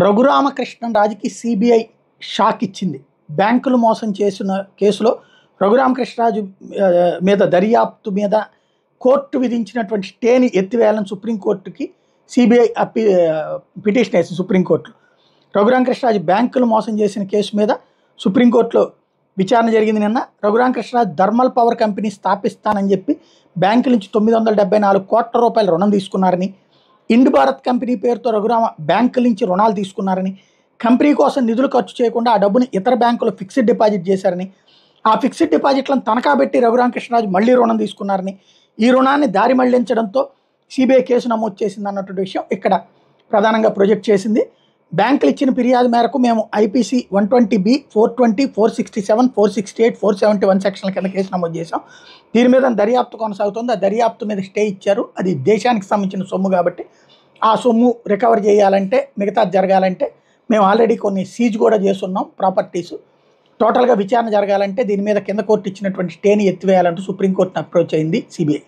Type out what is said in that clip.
రఘురామకృష్ణరాజుకి CBI shock ఇచ్చింది. బ్యాంకులు మోసం చేసిన కేసులో రఘురామకృష్ణరాజు మీద దర్యాప్తు మీద కోర్టు విధించినటువంటి స్టేని ఎత్తివేయాలని సుప్రీంకోర్టుకి సిబిఐ పిటిషన్ వేసింది సుప్రీంకోర్టులో. రఘురామకృష్ణరాజు బ్యాంకులు మోసం చేసిన కేసు మీద సుప్రీంకోర్టులో విచారణ జరిగింది నిన్న. రఘురామకృష్ణరాజు థర్మల్ పవర్ కంపెనీ స్థాపిస్తానని చెప్పి బ్యాంకుల నుంచి 974 కోట్ల రూపాయల రుణం తీసుకున్నారని, ఇండ్ భారత్ కంపెనీ పేరుతో రఘురామ బ్యాంకుల నుంచి రుణాలు తీసుకున్నారని, కంపెనీ కోసం నిధులు ఖర్చు చేయకుండా ఆ డబ్బుని ఇతర బ్యాంకులు ఫిక్స్డ్ డిపాజిట్ చేశారని, ఆ ఫిక్స్డ్ డిపాజిట్లను తనఖా పెట్టి రఘురామకృష్ణరాజు మళ్ళీ రుణం తీసుకున్నారని, ఈ రుణాన్ని దారి మళ్లించడంతో సిబిఐ కేసు నమోదు చేసింది అన్నటువంటి విషయం ఇక్కడ ప్రధానంగా ప్రొజెక్ట్ చేసింది. బ్యాంకులు ఇచ్చిన ఫిర్యాదు మేరకు మేము ఐపీసీ 120B, 420, 467, 468, 471 సెక్షన్ల కింద కేసు నమోదు చేశాం. దీని మీద దర్యాప్తు కొనసాగుతుంది. ఆ దర్యాప్తు మీద స్టే ఇచ్చారు. అది దేశానికి సంబంధించిన సొమ్ము కాబట్టి ఆ సొమ్ము రికవర్ చేయాలంటే, మిగతా జరగాలంటే మేము ఆల్రెడీ కొన్ని సీజ్ కూడా చేస్తున్నాం ప్రాపర్టీస్. టోటల్గా విచారణ జరగాలంటే దీని మీద కింద కోర్టు ఇచ్చినటువంటి స్టేని ఎత్తివేయాలంటూ సుప్రీంకోర్టును అప్రోచ్ అయింది సిబిఐ.